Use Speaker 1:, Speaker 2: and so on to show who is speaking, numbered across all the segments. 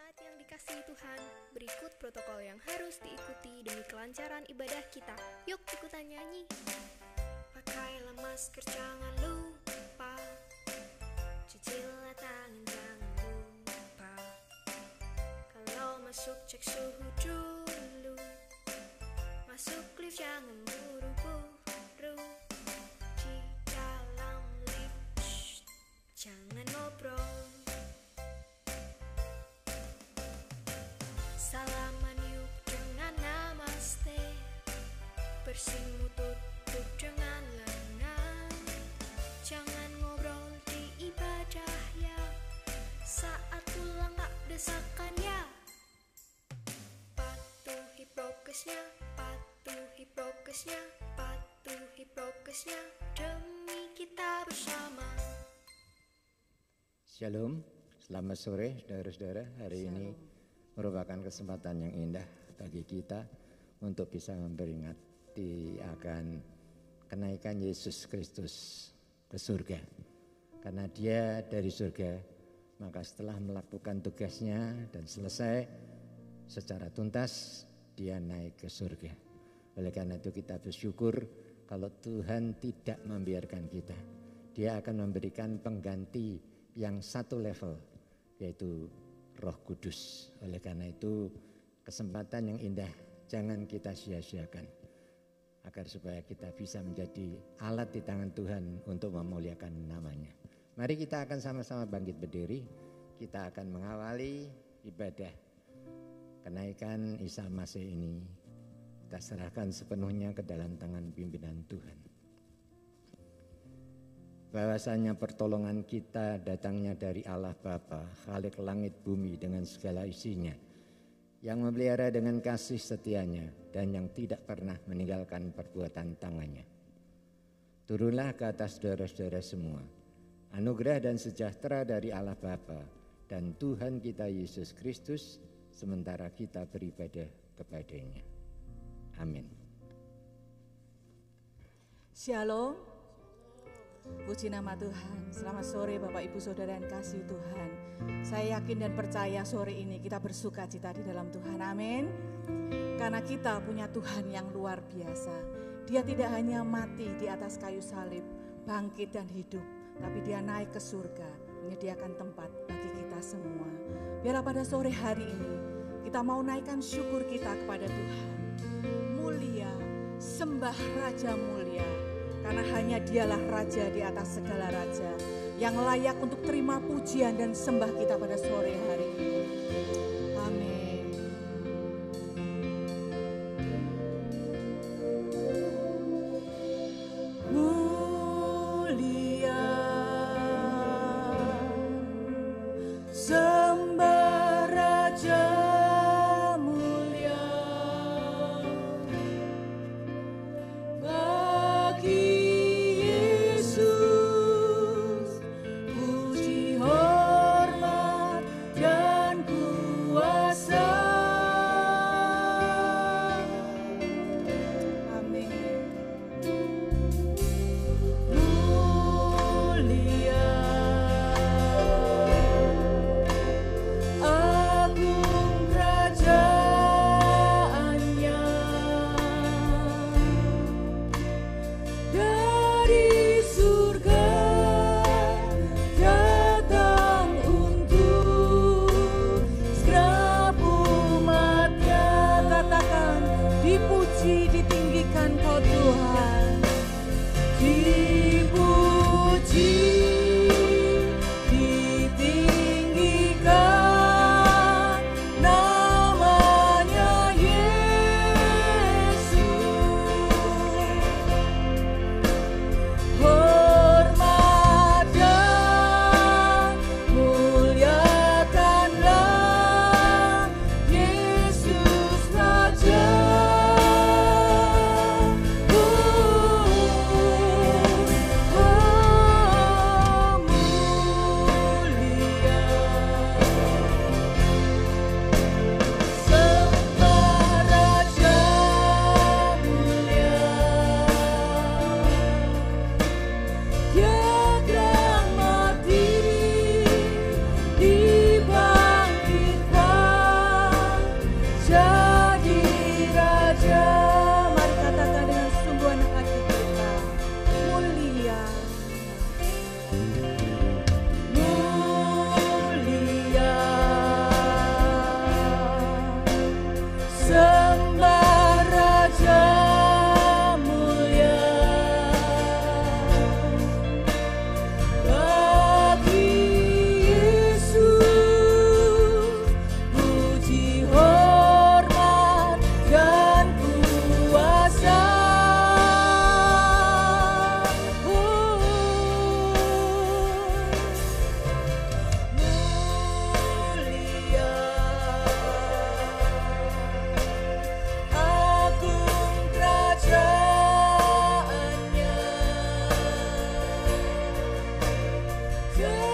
Speaker 1: Jemaat yang dikasihi Tuhan, berikut protokol yang harus diikuti demi kelancaran ibadah kita. Yuk ikutan nyanyi. Pakailah masker, jangan lupa. Cucilah tangan, jangan lupa. Kalau masuk cek suhu dulu. Masuk lift jangan buru-buru. Di dalam lift jangan ngobrol. Salaman yuk dengan namaste. Bersimu tutup dengan lengan. Jangan ngobrol di ibadah ya. Saat pulang tak desakan ya. Patuhi prokesnya, patuhi prokesnya, patuhi prokesnya, demi kita bersama.
Speaker 2: Shalom, selamat sore saudara-saudara. Hari ini merupakan kesempatan yang indah bagi kita untuk bisa memperingati akan kenaikan Yesus Kristus ke surga. Karena dia dari surga, maka setelah melakukan tugasnya dan selesai secara tuntas, dia naik ke surga. Oleh karena itu kita bersyukur kalau Tuhan tidak membiarkan kita. Dia akan memberikan pengganti yang satu level, yaitu Roh Kudus. Oleh karena itu kesempatan yang indah jangan kita sia-siakan, agar supaya kita bisa menjadi alat di tangan Tuhan untuk memuliakan namanya. Mari kita akan sama-sama bangkit berdiri. Kita akan mengawali ibadah kenaikan Isa Masih ini. Kita serahkan sepenuhnya ke dalam tangan pimpinan Tuhan. Bahwasanya pertolongan kita datangnya dari Allah Bapa, Khalik langit bumi dengan segala isinya, yang memelihara dengan kasih setianya dan yang tidak pernah meninggalkan perbuatan tangannya. Turunlah ke atas saudara-saudara semua, anugerah dan sejahtera dari Allah Bapa dan Tuhan kita Yesus Kristus, sementara kita beribadah kepadanya. Amin.
Speaker 3: Shalom. Puji nama Tuhan. Selamat sore Bapak Ibu Saudara yang kasih Tuhan. Saya yakin dan percaya sore ini kita bersuka cita di dalam Tuhan. Amin. Karena kita punya Tuhan yang luar biasa. Dia tidak hanya mati di atas kayu salib, bangkit dan hidup, tapi dia naik ke surga, menyediakan tempat bagi kita semua. Biarlah pada sore hari ini kita mau naikkan syukur kita kepada Tuhan. Mulia, sembah Raja mulia. Karena hanya dialah Raja di atas segala Raja, yang layak untuk terima pujian dan sembah kita pada sore hari ini. Amin. Mulia, sembah Raja mulia. Bagi Yesus puji hormat dan
Speaker 4: Oh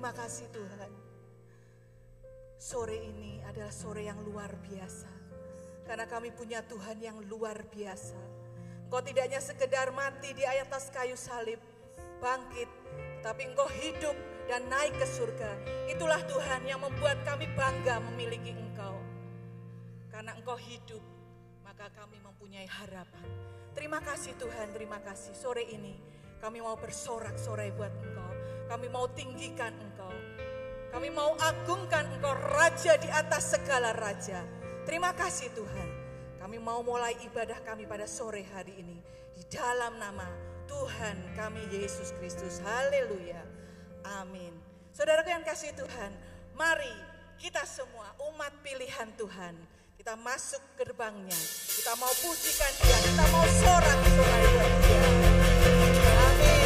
Speaker 3: Terima kasih Tuhan. Sore ini adalah sore yang luar biasa. Karena kami punya Tuhan yang luar biasa. Engkau tidak hanya sekedar mati di atas kayu salib, bangkit, tapi Engkau hidup dan naik ke surga. Itulah Tuhan yang membuat kami bangga memiliki Engkau. Karena Engkau hidup, maka kami mempunyai harapan. Terima kasih Tuhan, terima kasih. Sore ini kami mau bersorak-sorai buat Engkau. Kami mau tinggikan Engkau. Kami mau agungkan Engkau, Raja di atas segala raja. Terima kasih Tuhan. Kami mau mulai ibadah kami pada sore hari ini di dalam nama Tuhan kami Yesus Kristus. Haleluya. Amin. Saudaraku yang kasih Tuhan, mari kita semua umat pilihan Tuhan, kita masuk gerbangnya. Kita mau pujikan Dia, kita mau sorak-sorai buat Dia. Amin.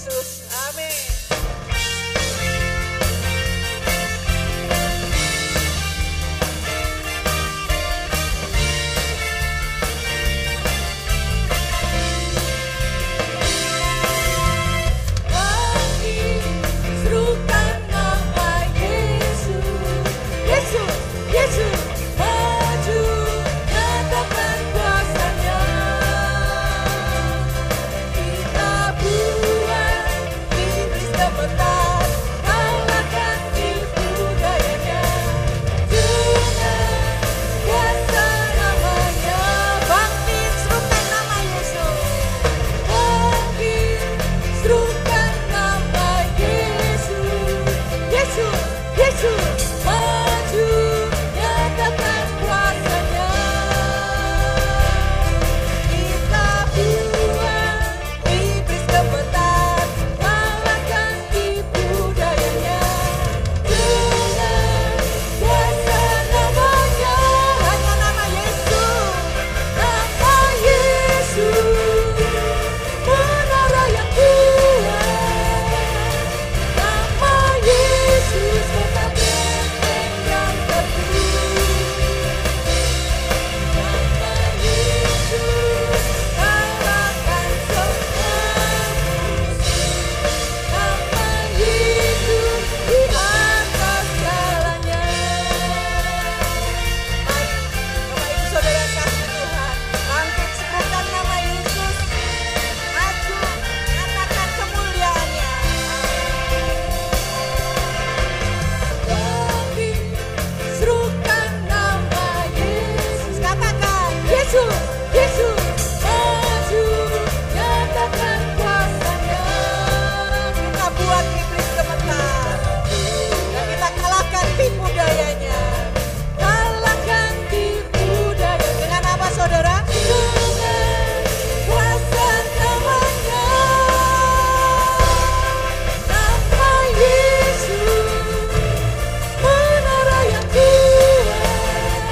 Speaker 3: Yesus. Amin.
Speaker 4: Serukan nama Yesus, Yesus, Yesus, maju nyatakan kuasa-Nya. Kita buat iblis kebetulan, kalahkan tipu dayanya. Dengan kuasa namanya, bangkit serukan nama Yesus, bangkit serukan nama Yesus, Yesus, Yesus, maju nyatakan kuasa-Nya. Kita buat iblis kebetulan, kalahkan tipu dayanya. Dengan kuasa namanya, hanya nama Yesus, nama Yesus, menara yang kuat. Nama Yesus, kota benteng yang teguh. Nama Yesus, kalahkan semua musuh. Nama Yesus, di atas segalanya. Mari, Bapak Ibu Saudara kasih Tuhan, bangkit serukan nama Yesus, maju nyatakan kemuliaan-Nya. Bangkit serukan nama Yesus, katakan Yesus, Yesus, maju nyatakan kuasa-Nya. Kita buat iblis gemetar dan kita kalahkan tipu dayanya. Kalahkan tipu daya dengan apa, saudara? Dengan kuasa namanya, nama Yesus, menara yang kuat.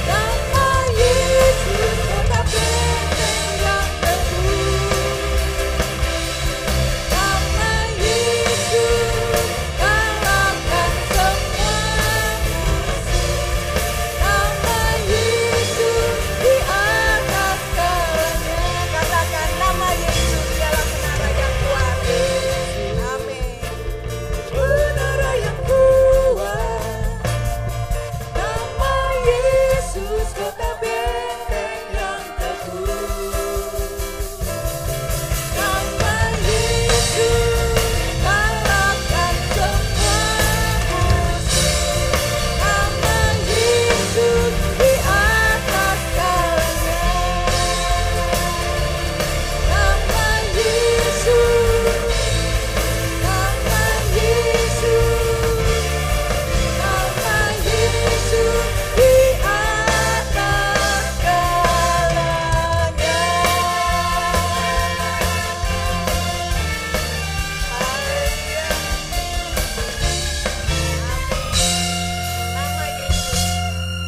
Speaker 4: Nama Yesus, kota benteng yang teguh. Nama Yesus, kalahkan semua musuh. Nama Yesus, di atas segalanya. Katakan nama Yesus, dialah menara yang kuat. Amin. Menara yang kuat. Nama Yesus, kota benteng yang teguh. Nama Yesus, kalahkan semua musuh. Nama Yesus, di atas segalanya. Nama Yesus, nama Yesus, nama Yesus, di atas segalanya. Haleluya. Nama Yesus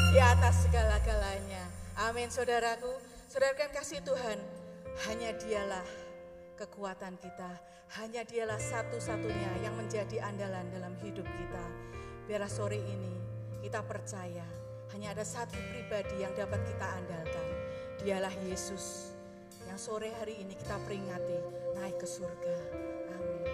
Speaker 4: di atas segala-galanya. Amin, saudaraku. Saudara yang kasih Tuhan, hanya Dialah kekuatan kita. Hanya Dialah satu-satunya yang menjadi andalan dalam hidup kita. Biarlah sore ini kita percaya hanya ada satu pribadi yang dapat kita andalkan. Dialah Yesus yang sore hari ini kita peringati naik ke surga. Amin.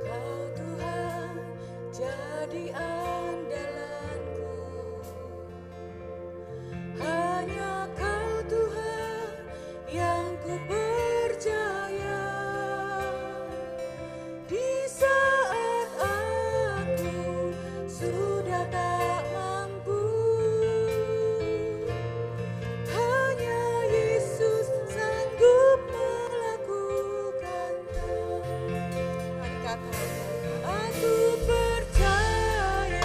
Speaker 4: Kau Tuhan jadi andalanku, hanya Kau Tuhan yang ku percaya. Di saat aku sudah tak mampu, hanya Yesus sanggup melakukannya. Mari katakan, aku percaya.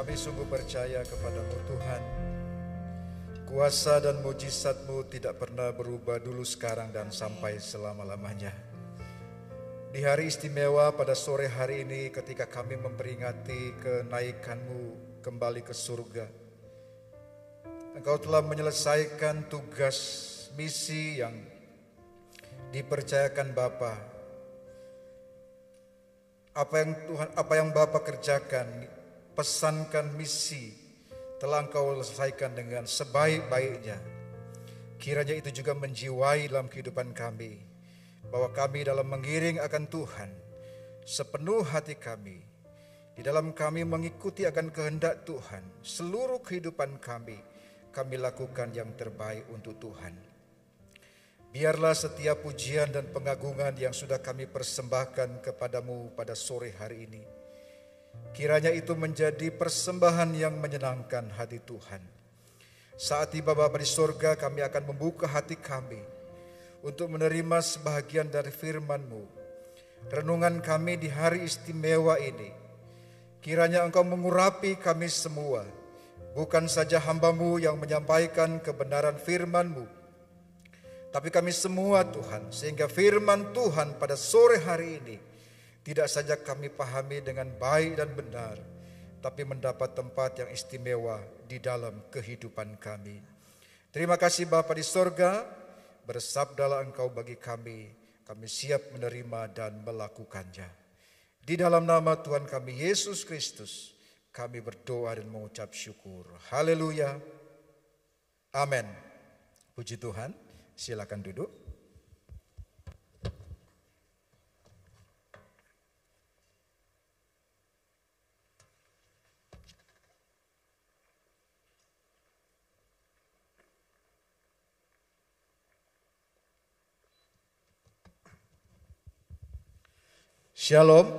Speaker 5: Kami sungguh percaya kepadamu Tuhan. Kuasa dan mujizat-Mu tidak pernah berubah dulu, sekarang, dan sampai selama-lamanya. Di hari istimewa pada sore hari ini ketika kami memperingati kenaikan-Mu kembali ke surga, Engkau telah menyelesaikan tugas misi yang dipercayakan Bapa. Apa yang Bapa kerjakan, pesankan misi, telah Engkau selesaikan dengan sebaik-baiknya. Kiranya itu juga menjiwai dalam kehidupan kami, bahwa kami dalam mengiring akan Tuhan sepenuh hati kami, di dalam kami mengikuti akan kehendak Tuhan, seluruh kehidupan kami lakukan yang terbaik untuk Tuhan. Biarlah setiap pujian dan pengagungan yang sudah kami persembahkan kepadamu pada sore hari ini, kiranya itu menjadi persembahan yang menyenangkan hati Tuhan. Saat tiba Bapa di surga, kami akan membuka hati kami untuk menerima sebahagian dari firman-Mu. Renungan kami di hari istimewa ini, kiranya Engkau mengurapi kami semua, bukan saja hamba-Mu yang menyampaikan kebenaran firman-Mu, tapi kami semua Tuhan, sehingga firman Tuhan pada sore hari ini tidak saja kami pahami dengan baik dan benar, tapi mendapat tempat yang istimewa di dalam kehidupan kami. Terima kasih Bapa di sorga, bersabdalah Engkau bagi kami siap menerima dan melakukannya. Di dalam nama Tuhan kami Yesus Kristus, kami berdoa dan mengucap syukur. Haleluya. Amin. Puji Tuhan, silakan duduk. Shalom.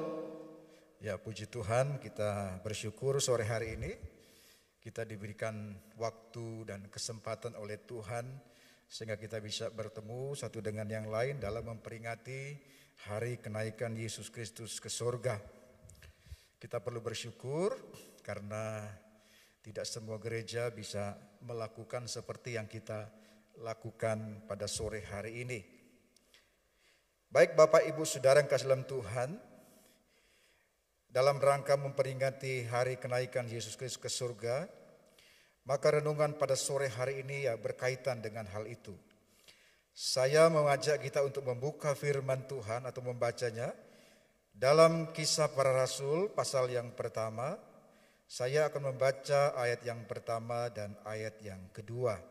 Speaker 5: Ya, puji Tuhan, kita bersyukur sore hari ini kita diberikan waktu dan kesempatan oleh Tuhan sehingga kita bisa bertemu satu dengan yang lain dalam memperingati hari kenaikan Yesus Kristus ke surga. Kita perlu bersyukur karena tidak semua gereja bisa melakukan seperti yang kita lakukan pada sore hari ini. Baik Bapak Ibu Saudara yang kasih dalam Tuhan, dalam rangka memperingati hari kenaikan Yesus Kristus ke surga, maka renungan pada sore hari ini ya berkaitan dengan hal itu. Saya mengajak kita untuk membuka firman Tuhan atau membacanya dalam Kisah Para Rasul pasal yang pertama. Saya akan membaca ayat yang pertama dan ayat yang kedua.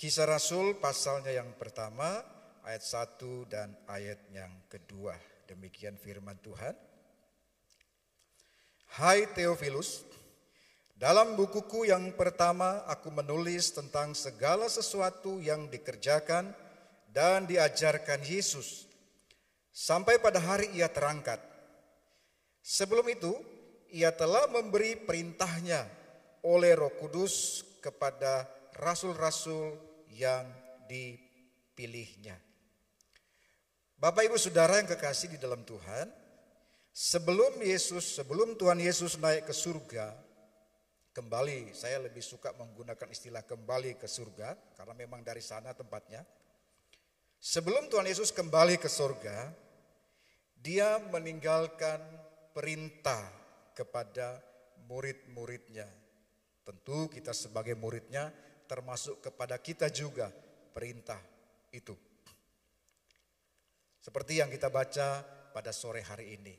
Speaker 5: Kisah Rasul pasalnya yang pertama, ayat 1 dan ayat yang kedua. Demikian firman Tuhan. Hai Theophilus, dalam bukuku yang pertama aku menulis tentang segala sesuatu yang dikerjakan dan diajarkan Yesus sampai pada hari ia terangkat. Sebelum itu, ia telah memberi perintahnya oleh Roh Kudus kepada rasul-rasul yang dipilihnya. Bapak Ibu Saudara yang kekasih di dalam Tuhan, sebelum Tuhan Yesus naik ke surga, kembali, saya lebih suka menggunakan istilah kembali ke surga karena memang dari sana tempatnya. Sebelum Tuhan Yesus kembali ke surga, dia meninggalkan perintah kepada murid-muridnya. Tentu kita sebagai muridnya termasuk kepada kita juga perintah itu. Seperti yang kita baca pada sore hari ini.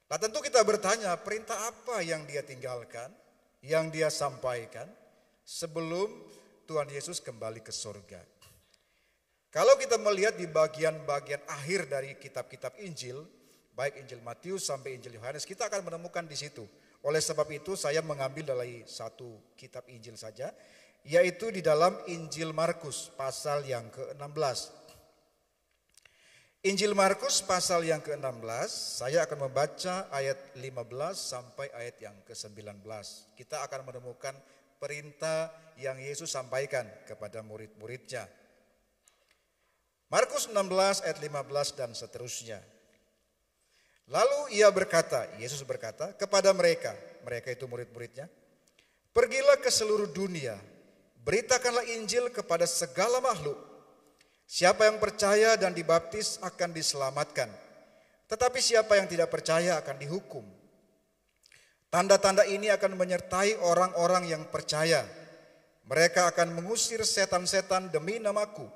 Speaker 5: Nah tentu kita bertanya, perintah apa yang dia tinggalkan, yang dia sampaikan sebelum Tuhan Yesus kembali ke surga. Kalau kita melihat di bagian-bagian akhir dari kitab-kitab Injil, baik Injil Matius sampai Injil Yohanes, kita akan menemukan di situ. Oleh sebab itu saya mengambil dari satu kitab Injil saja, yaitu di dalam Injil Markus pasal yang ke-16. Injil Markus pasal yang ke-16, saya akan membaca ayat 15 sampai ayat yang ke-19. Kita akan menemukan perintah yang Yesus sampaikan kepada murid-muridnya. Markus 16 ayat 15 dan seterusnya. Lalu Yesus berkata kepada mereka itu murid-muridnya, pergilah ke seluruh dunia, beritakanlah Injil kepada segala makhluk. Siapa yang percaya dan dibaptis akan diselamatkan, tetapi siapa yang tidak percaya akan dihukum. Tanda-tanda ini akan menyertai orang-orang yang percaya. Mereka akan mengusir setan-setan demi namaku.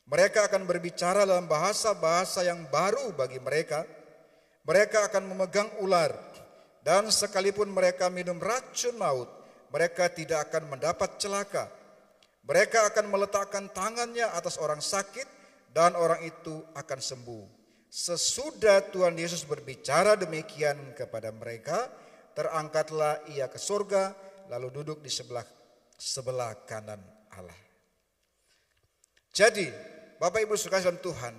Speaker 5: Mereka akan berbicara dalam bahasa-bahasa yang baru bagi mereka. Mereka akan memegang ular, dan sekalipun mereka minum racun maut, mereka tidak akan mendapat celaka. Mereka akan meletakkan tangannya atas orang sakit, dan orang itu akan sembuh. Sesudah Tuhan Yesus berbicara demikian kepada mereka, terangkatlah ia ke surga, lalu duduk di sebelah kanan Allah. Jadi, Bapak Ibu sekalian dalam Tuhan,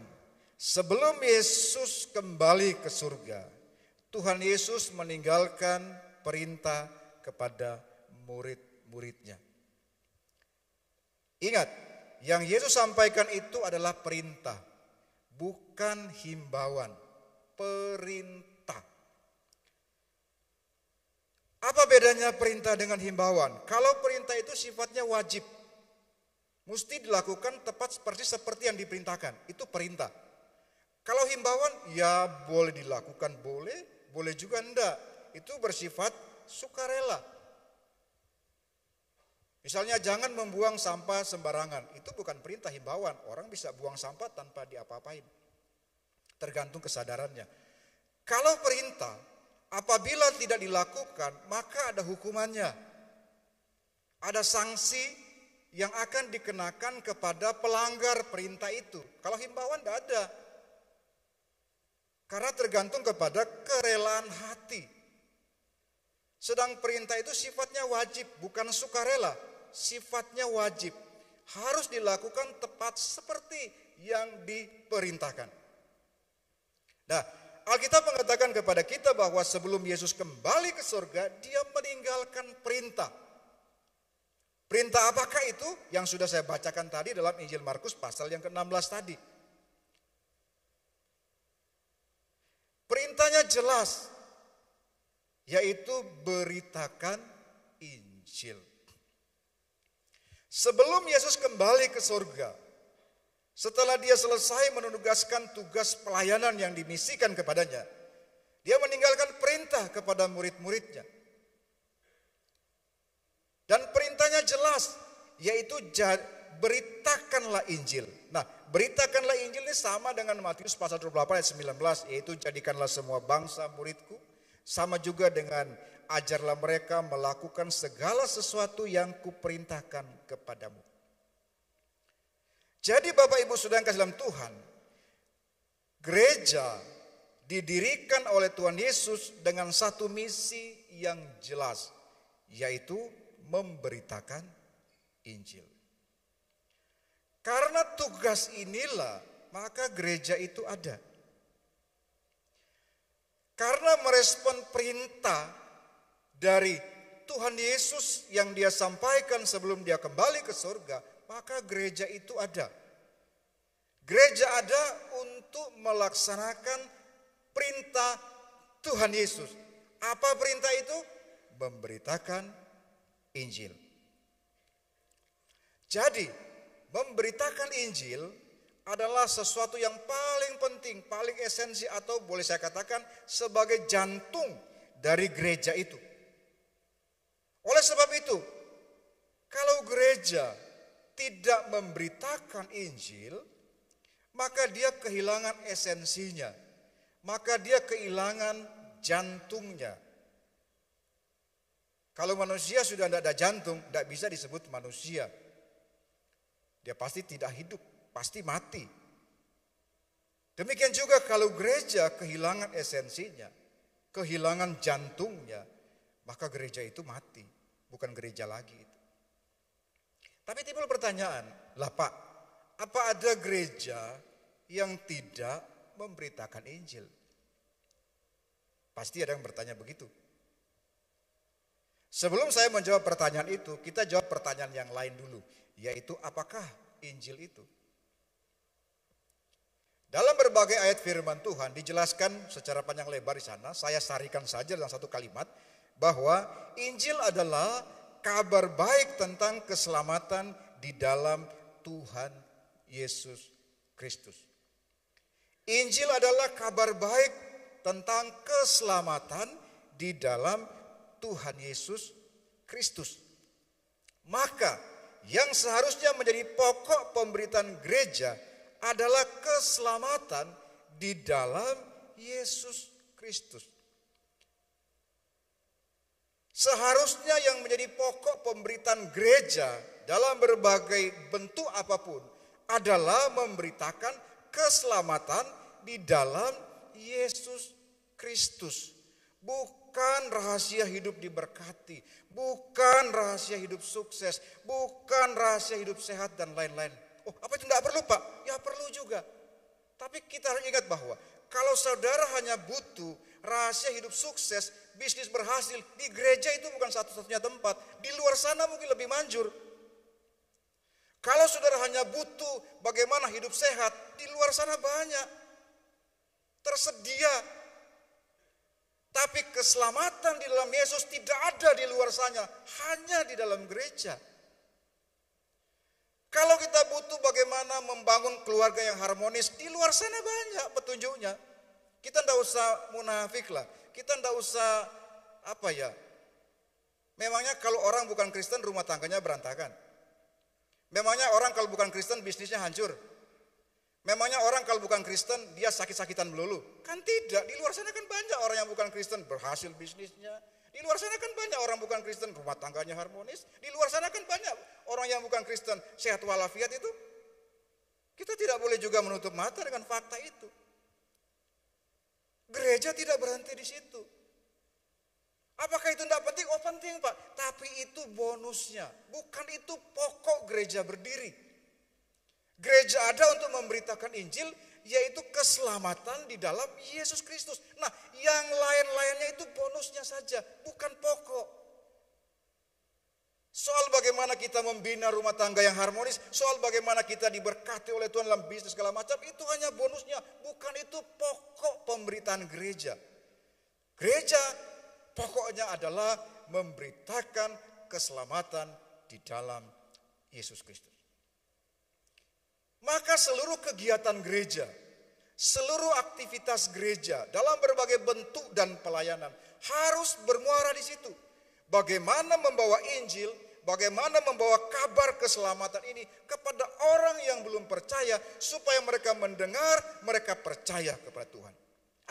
Speaker 5: sebelum Yesus kembali ke surga, Tuhan Yesus meninggalkan perintah kepada murid-muridnya. Ingat, yang Yesus sampaikan itu adalah perintah, bukan himbauan, perintah. Apa bedanya perintah dengan himbauan? Kalau perintah itu sifatnya wajib, mesti dilakukan tepat seperti yang diperintahkan, itu perintah. Kalau himbauan, ya boleh dilakukan, boleh juga enggak. Itu bersifat sukarela. Misalnya jangan membuang sampah sembarangan, itu bukan perintah himbauan. Orang bisa buang sampah tanpa diapa-apain. Tergantung kesadarannya. Kalau perintah, apabila tidak dilakukan, maka ada hukumannya. Ada sanksi yang akan dikenakan kepada pelanggar perintah itu. Kalau himbauan tidak ada. Karena tergantung kepada kerelaan hati. Sedang perintah itu sifatnya wajib, bukan sukarela. Sifatnya wajib. Harus dilakukan tepat seperti yang diperintahkan. Nah, Alkitab mengatakan kepada kita bahwa sebelum Yesus kembali ke surga, dia meninggalkan perintah. Perintah apakah itu? Yang sudah saya bacakan tadi dalam Injil Markus pasal yang ke-16 tadi. Perintahnya jelas, yaitu beritakan Injil. Sebelum Yesus kembali ke surga, setelah dia selesai menugaskan tugas pelayanan yang dimisikan kepadanya, dia meninggalkan perintah kepada murid-muridnya. Dan perintahnya jelas, yaitu beritakanlah Injil. Nah, beritakanlah Injil ini sama dengan Matius pasal 28 ayat 19, yaitu jadikanlah semua bangsa muridku. Sama juga dengan ajarlah mereka melakukan segala sesuatu yang kuperintahkan kepadamu. Jadi Bapak Ibu Saudara yang kasih dalam Tuhan, gereja didirikan oleh Tuhan Yesus dengan satu misi yang jelas, yaitu memberitakan Injil. Karena tugas inilah, maka gereja itu ada. Karena merespon perintah dari Tuhan Yesus yang dia sampaikan sebelum dia kembali ke surga, maka gereja itu ada. Gereja ada untuk melaksanakan perintah Tuhan Yesus. Apa perintah itu? Memberitakan Injil. Jadi, memberitakan Injil adalah sesuatu yang paling penting, paling esensi, atau boleh saya katakan sebagai jantung dari gereja itu. Oleh sebab itu, kalau gereja tidak memberitakan Injil, maka dia kehilangan esensinya, maka dia kehilangan jantungnya. Kalau manusia sudah tidak ada jantung, tidak bisa disebut manusia. Dia pasti tidak hidup, pasti mati. Demikian juga kalau gereja kehilangan esensinya, kehilangan jantungnya, maka gereja itu mati, bukan gereja lagi itu. Tapi timbul pertanyaan, lah Pak, apa ada gereja yang tidak memberitakan Injil? Pasti ada yang bertanya begitu. Sebelum saya menjawab pertanyaan itu, kita jawab pertanyaan yang lain dulu, yaitu apakah Injil itu? Dalam berbagai ayat firman Tuhan dijelaskan secara panjang lebar di sana. Saya sarikan saja dalam satu kalimat bahwa Injil adalah kabar baik tentang keselamatan di dalam Tuhan Yesus Kristus. Injil adalah kabar baik tentang keselamatan di dalam Tuhan Yesus Kristus. Maka yang seharusnya menjadi pokok pemberitaan gereja adalah keselamatan di dalam Yesus Kristus. Seharusnya yang menjadi pokok pemberitaan gereja dalam berbagai bentuk apapun adalah memberitakan keselamatan di dalam Yesus Kristus. Bukan rahasia hidup diberkati, bukan rahasia hidup sukses, bukan rahasia hidup sehat dan lain-lain. Oh, apa itu tidak perlu, Pak? Ya perlu juga. Tapi kita harus ingat bahwa kalau saudara hanya butuh rahasia hidup sukses, bisnis berhasil, di gereja itu bukan satu-satunya tempat. Di luar sana mungkin lebih manjur. Kalau saudara hanya butuh bagaimana hidup sehat, di luar sana banyak. Tersedia. Tapi keselamatan di dalam Yesus tidak ada di luar sana, hanya di dalam gereja. Kalau kita butuh bagaimana membangun keluarga yang harmonis, di luar sana banyak petunjuknya. Kita tidak usah munafik lah, kita tidak usah memangnya kalau orang bukan Kristen rumah tangganya berantakan. Memangnya orang kalau bukan Kristen bisnisnya hancur. Memangnya orang kalau bukan Kristen dia sakit-sakitan melulu. Kan tidak, di luar sana kan banyak orang yang bukan Kristen berhasil bisnisnya. Di luar sana kan banyak orang bukan Kristen rumah tangganya harmonis. Di luar sana kan banyak orang yang bukan Kristen sehat walafiat itu. Kita tidak boleh juga menutup mata dengan fakta itu. Gereja tidak berhenti di situ. Apakah itu tidak penting? Oh penting, Pak. Tapi itu bonusnya. Bukan itu pokok gereja berdiri. Gereja ada untuk memberitakan Injil, yaitu keselamatan di dalam Yesus Kristus. Nah, yang lain-lainnya itu bonusnya saja, bukan pokok. Soal bagaimana kita membina rumah tangga yang harmonis, soal bagaimana kita diberkati oleh Tuhan dalam bisnis segala macam, itu hanya bonusnya, bukan itu pokok pemberitaan gereja. Gereja pokoknya adalah memberitakan keselamatan di dalam Yesus Kristus. Maka seluruh kegiatan gereja, seluruh aktivitas gereja dalam berbagai bentuk dan pelayanan harus bermuara di situ. Bagaimana membawa Injil, bagaimana membawa kabar keselamatan ini kepada orang yang belum percaya supaya mereka mendengar, mereka percaya kepada Tuhan.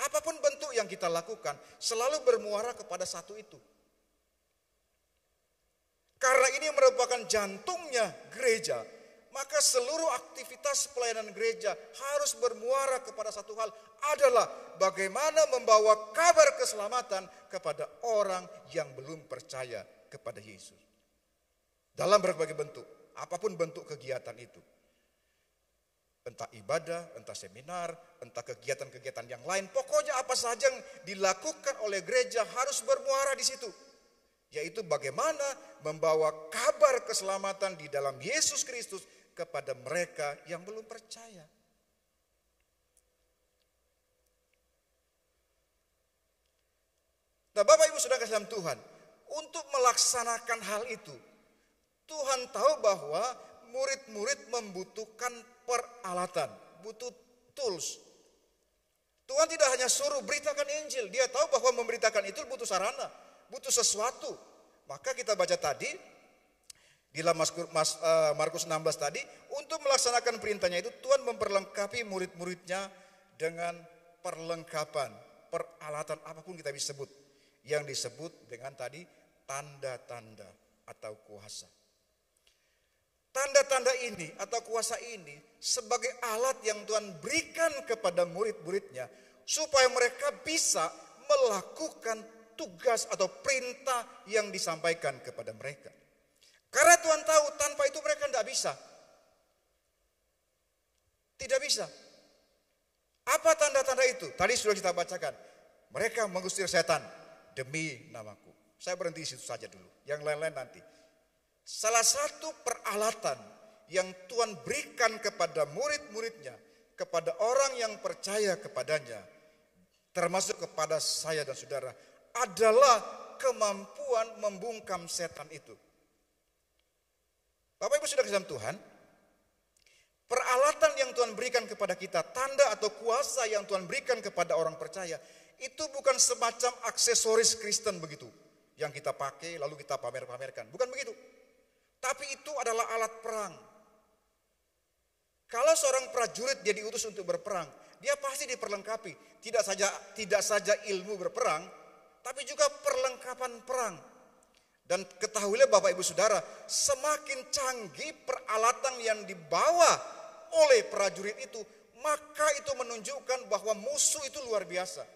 Speaker 5: Apapun bentuk yang kita lakukan selalu bermuara kepada satu itu. Karena ini merupakan jantungnya gereja, maka seluruh aktivitas pelayanan gereja harus bermuara kepada satu hal, adalah bagaimana membawa kabar keselamatan kepada orang yang belum percaya kepada Yesus. Dalam berbagai bentuk, apapun bentuk kegiatan itu. Entah ibadah, entah seminar, entah kegiatan-kegiatan yang lain. Pokoknya apa saja yang dilakukan oleh gereja harus bermuara di situ. Yaitu bagaimana membawa kabar keselamatan di dalam Yesus Kristus kepada mereka yang belum percaya. Nah, Bapak Ibu Saudara kasih dalam Tuhan, untuk melaksanakan hal itu, Tuhan tahu bahwa murid-murid membutuhkan peralatan, butuh tools. Tuhan tidak hanya suruh beritakan Injil, dia tahu bahwa memberitakan itu butuh sarana, butuh sesuatu. Maka kita baca tadi, di dalam Markus 16 tadi, untuk melaksanakan perintahnya itu Tuhan memperlengkapi murid-muridnya dengan perlengkapan, peralatan apapun kita bisa sebut. Yang disebut dengan tadi tanda-tanda atau kuasa. Tanda-tanda ini atau kuasa ini sebagai alat yang Tuhan berikan kepada murid-muridnya supaya mereka bisa melakukan tugas atau perintah yang disampaikan kepada mereka. Karena Tuhan tahu tanpa itu mereka tidak bisa. Tidak bisa. Apa tanda-tanda itu? Tadi sudah kita bacakan. Mereka mengusir setan demi namaku. Saya berhenti di situ saja dulu. Yang lain-lain nanti. Salah satu peralatan yang Tuhan berikan kepada murid-muridnya kepada orang yang percaya kepadanya, termasuk kepada saya dan saudara, adalah kemampuan membungkam setan itu. Bapak Ibu saudara dalam Tuhan, peralatan yang Tuhan berikan kepada kita, tanda atau kuasa yang Tuhan berikan kepada orang percaya, itu bukan semacam aksesoris Kristen begitu, yang kita pakai lalu kita pamer-pamerkan. Bukan begitu. Tapi itu adalah alat perang. Kalau seorang prajurit dia diutus untuk berperang, dia pasti diperlengkapi. Tidak saja ilmu berperang, tapi juga perlengkapan perang. Dan ketahuilah Bapak Ibu Saudara, semakin canggih peralatan yang dibawa oleh prajurit itu, maka itu menunjukkan bahwa musuh itu luar biasa.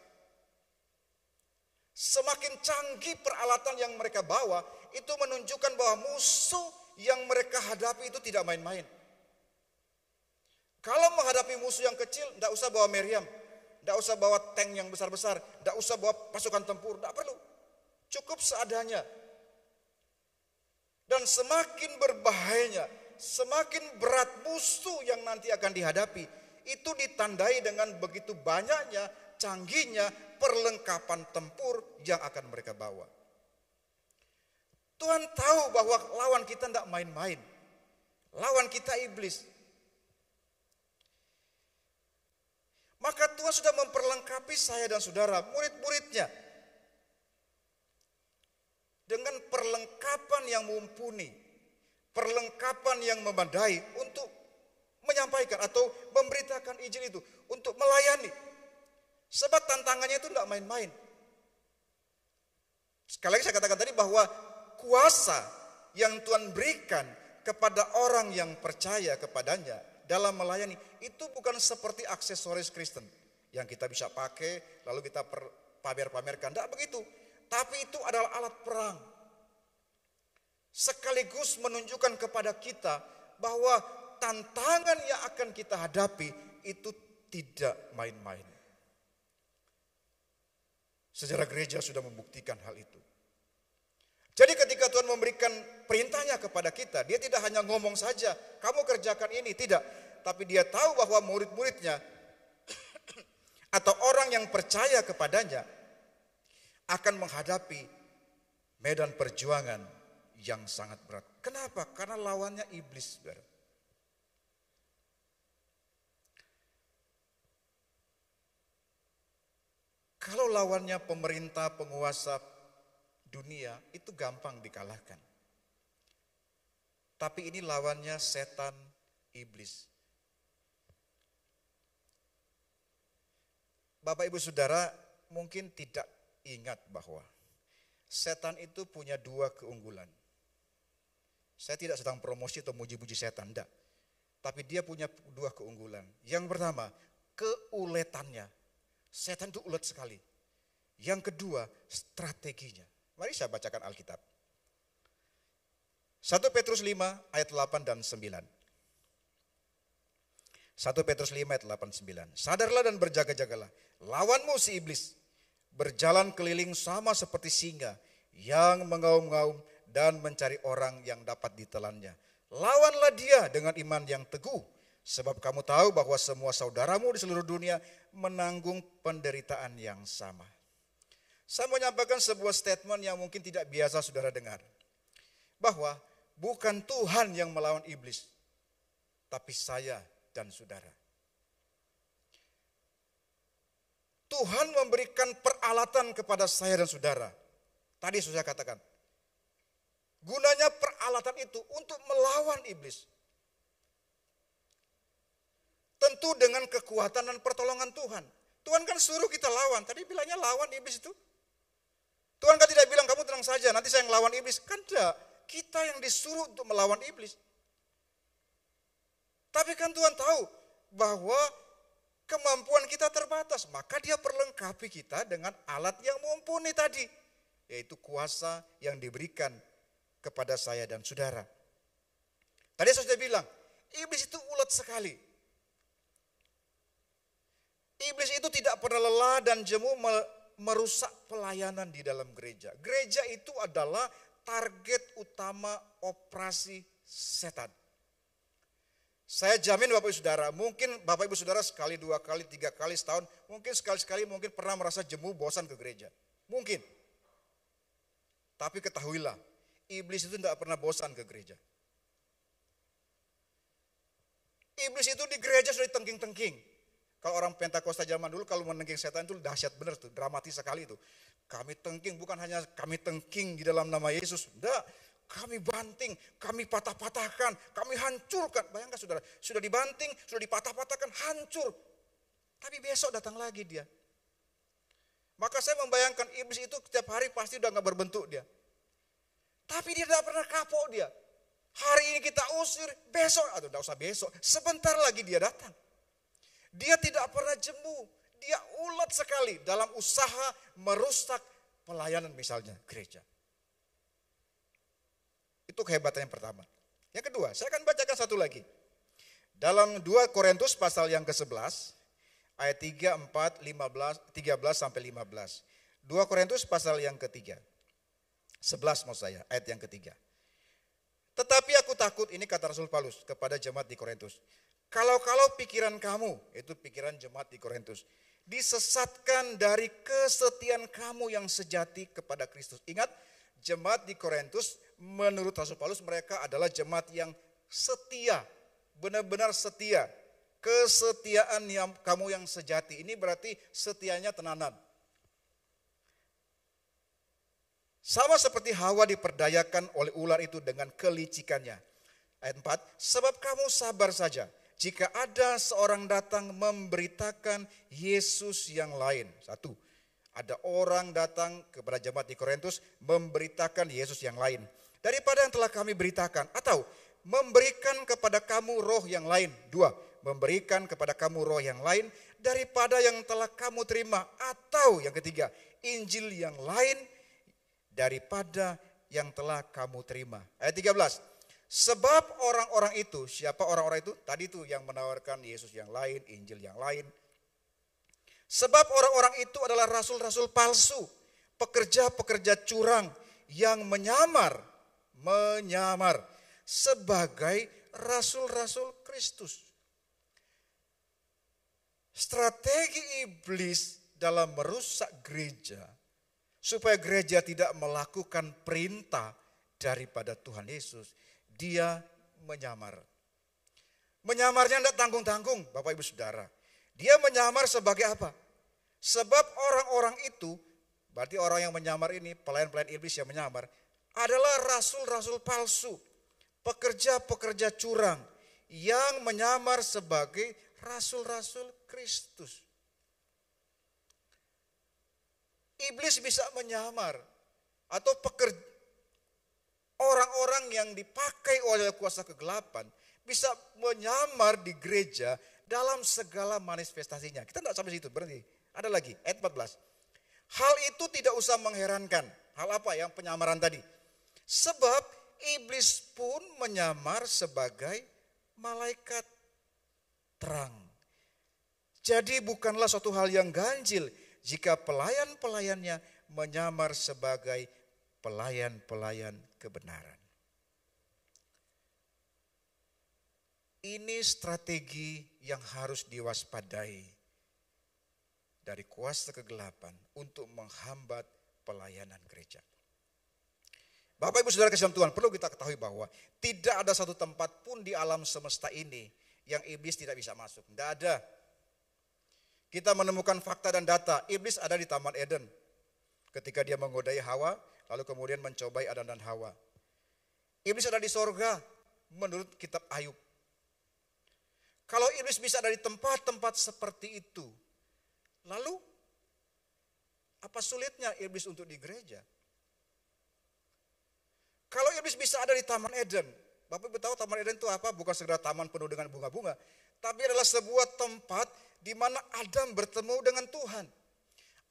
Speaker 5: Semakin canggih peralatan yang mereka bawa, itu menunjukkan bahwa musuh yang mereka hadapi itu tidak main-main. Kalau menghadapi musuh yang kecil, tidak usah bawa meriam, tidak usah bawa tank yang besar-besar, tidak usah bawa pasukan tempur, tidak perlu. Cukup seadanya. Dan semakin berbahayanya, semakin berat musuh yang nanti akan dihadapi, itu ditandai dengan begitu banyaknya, canggihnya perlengkapan tempur yang akan mereka bawa. Tuhan tahu bahwa lawan kita tidak main-main. Lawan kita iblis. Maka Tuhan sudah memperlengkapi saya dan saudara, murid-muridnya, dengan perlengkapan yang mumpuni, perlengkapan yang memadai untuk menyampaikan atau memberitakan Injil itu, untuk melayani. Sebab tantangannya itu tidak main-main. Sekali lagi saya katakan tadi bahwa kuasa yang Tuhan berikan kepada orang yang percaya kepadanya dalam melayani, itu bukan seperti aksesoris Kristen yang kita bisa pakai lalu kita pamer-pamerkan. Tidak begitu. Tapi itu adalah alat perang. Sekaligus menunjukkan kepada kita bahwa tantangan yang akan kita hadapi itu tidak main-main. Sejarah gereja sudah membuktikan hal itu. Jadi ketika Tuhan memberikan perintahnya kepada kita, dia tidak hanya ngomong saja, kamu kerjakan ini, tidak. Tapi dia tahu bahwa murid-muridnya atau orang yang percaya kepadanya akan menghadapi medan perjuangan yang sangat berat. Kenapa? Karena lawannya iblis, saudara. Kalau lawannya pemerintah, penguasa dunia, itu gampang dikalahkan. Tapi ini lawannya setan, iblis. Bapak Ibu Saudara mungkin tidak ingat bahwa setan itu punya dua keunggulan. Saya tidak sedang promosi atau muji-muji setan, enggak. Tapi dia punya dua keunggulan. Yang pertama, keuletannya. Setan itu ulet sekali. Yang kedua, strateginya. Mari saya bacakan Alkitab. 1 Petrus 5 ayat 8 dan 9. 1 Petrus 5 ayat 8-9. Sadarlah dan berjaga-jagalah. Lawanmu si iblis berjalan keliling sama seperti singa yang mengaum-ngaum dan mencari orang yang dapat ditelannya. Lawanlah dia dengan iman yang teguh, sebab kamu tahu bahwa semua saudaramu di seluruh dunia menanggung penderitaan yang sama. Saya mau menyampaikan sebuah statement yang mungkin tidak biasa saudara dengar. Bahwa bukan Tuhan yang melawan iblis, tapi saya dan saudara. Tuhan memberikan peralatan kepada saya dan saudara. Tadi sudah saya katakan. Gunanya peralatan itu untuk melawan iblis. Tentu dengan kekuatan dan pertolongan Tuhan. Tuhan kan suruh kita lawan. Tadi bilangnya lawan iblis itu. Tuhan kan tidak bilang kamu tenang saja, nanti saya yang lawan iblis. Kan tidak. Kita yang disuruh untuk melawan iblis. Tapi kan Tuhan tahu bahwa kemampuan kita terbatas. Maka dia perlengkapi kita dengan alat yang mumpuni tadi. Yaitu kuasa yang diberikan kepada saya dan saudara. Tadi saya sudah bilang, iblis itu ulet sekali. Iblis itu tidak pernah lelah dan jemu merusak pelayanan di dalam gereja. Gereja itu adalah target utama operasi setan. Saya jamin Bapak Ibu Saudara, mungkin Bapak Ibu Saudara sekali, 2 kali, 3 kali setahun, mungkin sekali-sekali mungkin pernah merasa jemu, bosan ke gereja. Mungkin. Tapi ketahuilah, iblis itu tidak pernah bosan ke gereja. Iblis itu di gereja sudah ditengking-tengking. Kalau orang Pentakosta zaman dulu kalau menengking setan itu dahsyat benar tuh, dramatis sekali itu. Kami tengking, bukan hanya kami tengking di dalam nama Yesus, enggak. Kami banting, kami patah-patahkan, kami hancurkan. Bayangkan saudara, sudah dibanting, sudah dipatah-patahkan, hancur. Tapi besok datang lagi dia. Maka saya membayangkan iblis itu setiap hari pasti udah gak berbentuk dia. Tapi dia tidak pernah kapok dia. Hari ini kita usir, besok, atau tidak usah besok, sebentar lagi dia datang. Dia tidak pernah jemu, dia ulet sekali dalam usaha merusak pelayanan misalnya gereja. Itu kehebatan yang pertama. Yang kedua, saya akan bacakan satu lagi. Dalam 2 Korintus pasal yang ke-11, ayat 3, 4, 15, 13 sampai 15. 2 Korintus pasal yang ketiga. 11 maksud saya, ayat yang ketiga. Tetapi aku takut, ini kata Rasul Paulus kepada jemaat di Korintus. Kalau pikiran kamu, itu pikiran jemaat di Korintus, disesatkan dari kesetiaan kamu yang sejati kepada Kristus. Ingat, jemaat di Korintus menurut Rasul Paulus mereka adalah jemaat yang setia, benar-benar setia. Kesetiaan yang kamu yang sejati, ini berarti setianya tenanan. Sama seperti Hawa diperdayakan oleh ular itu dengan kelicikannya. Ayat 4, sebab kamu sabar saja jika ada seorang datang memberitakan Yesus yang lain. 1, ada orang datang kepada jemaat di Korintus memberitakan Yesus yang lain daripada yang telah kami beritakan, atau memberikan kepada kamu roh yang lain. 2, memberikan kepada kamu roh yang lain daripada yang telah kamu terima, atau yang ketiga, Injil yang lain daripada yang telah kamu terima. Ayat 13. Sebab orang-orang itu, siapa orang-orang itu? Tadi itu yang menawarkan Yesus yang lain, Injil yang lain. Sebab orang-orang itu adalah rasul-rasul palsu, pekerja-pekerja curang yang menyamar sebagai rasul-rasul Kristus. Strategi iblis dalam merusak gereja, supaya gereja tidak melakukan perintah daripada Tuhan Yesus, dia menyamar. Menyamarnya tidak tanggung-tanggung, Bapak Ibu Saudara. Dia menyamar sebagai apa? Sebab orang-orang itu, berarti orang yang menyamar ini, pelayan-pelayan iblis yang menyamar, adalah rasul-rasul palsu, pekerja-pekerja curang, yang menyamar sebagai rasul-rasul Kristus. Iblis bisa menyamar, atau orang-orang yang dipakai oleh kuasa kegelapan bisa menyamar di gereja dalam segala manifestasinya. Kita tidak sampai situ, berarti ada lagi ayat 14. Hal itu tidak usah mengherankan. Hal apa yang penyamaran tadi? Sebab iblis pun menyamar sebagai malaikat terang. Jadi bukanlah suatu hal yang ganjil jika pelayan-pelayannya menyamar sebagai pelayan-pelayan kebenaran. Ini strategi yang harus diwaspadai dari kuasa kegelapan untuk menghambat pelayanan gereja. Bapak Ibu Saudara kasih Tuhan, perlu kita ketahui bahwa tidak ada satu tempat pun di alam semesta ini yang iblis tidak bisa masuk. Tidak ada. Kita menemukan fakta dan data, iblis ada di Taman Eden. Ketika dia menggodai Hawa, lalu kemudian mencobai Adam dan Hawa. Iblis ada di sorga, menurut kitab Ayub. Kalau iblis bisa ada di tempat-tempat seperti itu, lalu apa sulitnya iblis untuk di gereja? Kalau iblis bisa ada di Taman Eden, Bapak Ibu tahu Taman Eden itu apa? Bukan sekedar taman penuh dengan bunga-bunga, tapi adalah sebuah tempat di mana Adam bertemu dengan Tuhan.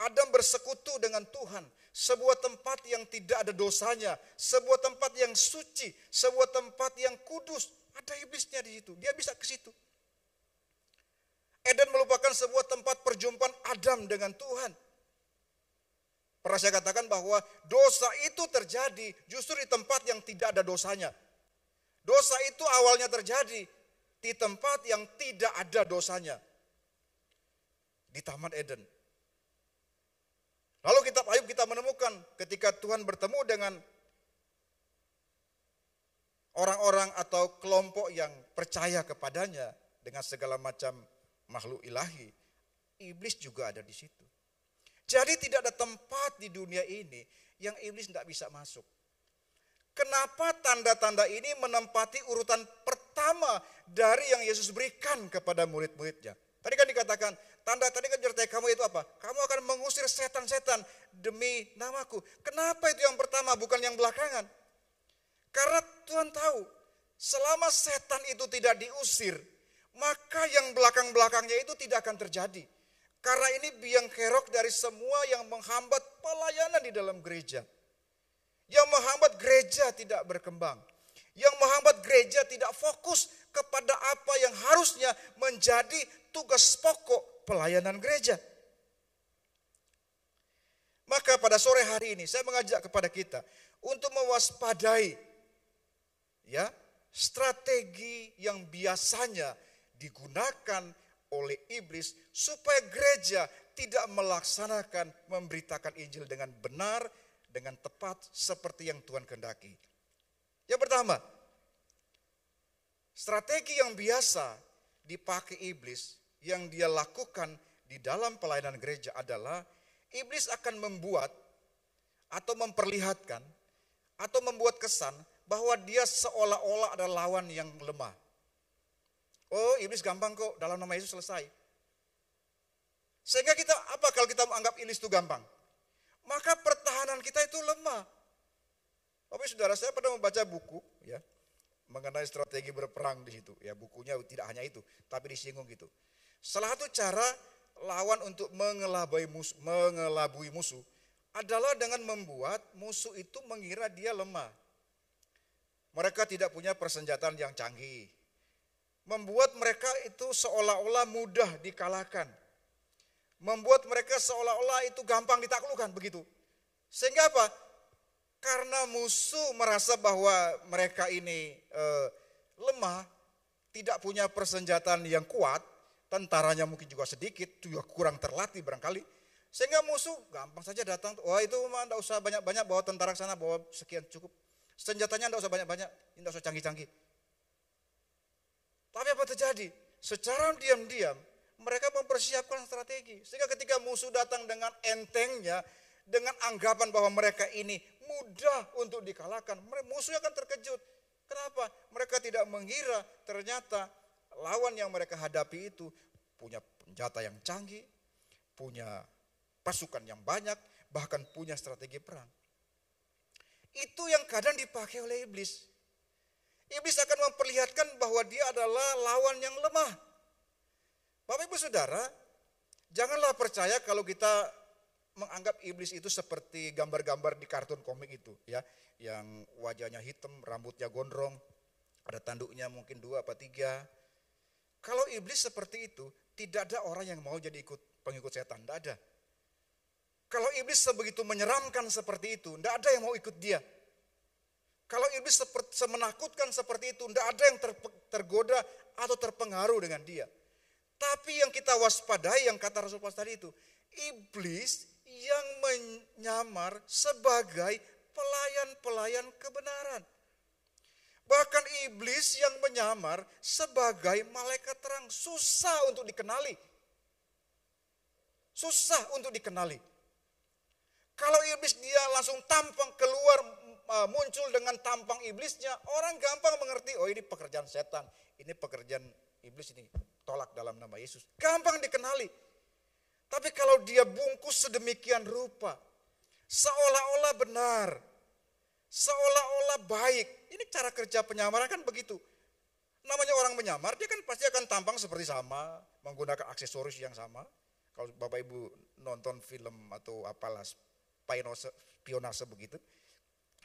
Speaker 5: Adam bersekutu dengan Tuhan. Sebuah tempat yang tidak ada dosanya, sebuah tempat yang suci, sebuah tempat yang kudus. Ada iblisnya di situ, dia bisa ke situ. Eden merupakan sebuah tempat perjumpaan Adam dengan Tuhan. Pernah saya katakan bahwa dosa itu terjadi justru di tempat yang tidak ada dosanya. Dosa itu awalnya terjadi di tempat yang tidak ada dosanya. Di Taman Eden. Lalu kitab Ayub kita menemukan ketika Tuhan bertemu dengan orang-orang atau kelompok yang percaya kepadanya dengan segala macam makhluk ilahi, iblis juga ada di situ. Jadi tidak ada tempat di dunia ini yang iblis tidak bisa masuk. Kenapa tanda-tanda ini menempati urutan pertama dari yang Yesus berikan kepada murid-muridnya? Tadi kan dikatakan, tanda tadi kan menyertai kamu itu apa? Kamu akan mengusir setan-setan demi namaku. Kenapa itu yang pertama bukan yang belakangan? Karena Tuhan tahu, selama setan itu tidak diusir, maka yang belakang-belakangnya itu tidak akan terjadi. Karena ini biang kerok dari semua yang menghambat pelayanan di dalam gereja. Yang menghambat gereja tidak berkembang. Yang menghambat gereja tidak fokus kepada apa yang harusnya menjadi tugas pokok pelayanan gereja. Maka pada sore hari ini saya mengajak kepada kita untuk mewaspadai ya strategi yang biasanya digunakan oleh iblis supaya gereja tidak melaksanakan memberitakan Injil dengan benar, dengan tepat seperti yang Tuhan kehendaki. Yang pertama, strategi yang biasa dipakai iblis yang dia lakukan di dalam pelayanan gereja adalah iblis akan membuat atau memperlihatkan atau membuat kesan bahwa dia seolah-olah ada lawan yang lemah. Oh, iblis gampang kok, dalam nama Yesus selesai. Sehingga kita, apa kalau kita menganggap iblis itu gampang? Maka pertahanan kita itu lemah. Tapi saudara, saya pernah membaca buku ya mengenai strategi berperang di situ. Ya, bukunya tidak hanya itu, tapi disinggung gitu. Salah satu cara lawan untuk mengelabui musuh adalah dengan membuat musuh itu mengira dia lemah. Mereka tidak punya persenjataan yang canggih. Membuat mereka itu seolah-olah mudah dikalahkan. Membuat mereka seolah-olah itu gampang ditaklukkan begitu. Sehingga apa? Karena musuh merasa bahwa mereka ini lemah, tidak punya persenjataan yang kuat, tentaranya mungkin juga sedikit, juga kurang terlatih barangkali. Sehingga musuh gampang saja datang, wah itu mah tidak usah banyak-banyak, bawa tentara ke sana, bawa sekian cukup. Senjatanya tidak usah banyak-banyak, tidak usah canggih-canggih. Tapi apa terjadi? Secara diam-diam mereka mempersiapkan strategi. Sehingga ketika musuh datang dengan entengnya, dengan anggapan bahwa mereka ini mudah untuk dikalahkan, musuhnya akan terkejut. Kenapa? Mereka tidak mengira ternyata lawan yang mereka hadapi itu punya senjata yang canggih, punya pasukan yang banyak, bahkan punya strategi perang. Itu yang kadang dipakai oleh iblis. Iblis akan memperlihatkan bahwa dia adalah lawan yang lemah. Bapak Ibu Saudara, janganlah percaya kalau kita menganggap iblis itu seperti gambar-gambar di kartun komik itu, ya, yang wajahnya hitam, rambutnya gondrong, ada tanduknya mungkin 2 atau 3. Kalau iblis seperti itu, tidak ada orang yang mau jadi pengikut setan, tidak ada. Kalau iblis sebegitu menyeramkan seperti itu, tidak ada yang mau ikut dia. Kalau iblis semenakutkan seperti itu, tidak ada yang tergoda atau terpengaruh dengan dia. Tapi yang kita waspadai, yang kata Rasul Paulus tadi itu, iblis yang menyamar sebagai pelayan-pelayan kebenaran. Bahkan iblis yang menyamar sebagai malaikat terang, susah untuk dikenali. Susah untuk dikenali. Kalau iblis dia langsung tampang keluar, muncul dengan tampang iblisnya, orang gampang mengerti, oh ini pekerjaan setan, ini pekerjaan iblis, ini tolak dalam nama Yesus. Gampang dikenali. Tapi kalau dia bungkus sedemikian rupa, seolah-olah benar, seolah-olah baik, ini cara kerja penyamaran kan begitu. Namanya orang menyamar, dia kan pasti akan tampang seperti sama, menggunakan aksesoris yang sama. Kalau Bapak Ibu nonton film atau apalah, spionase begitu,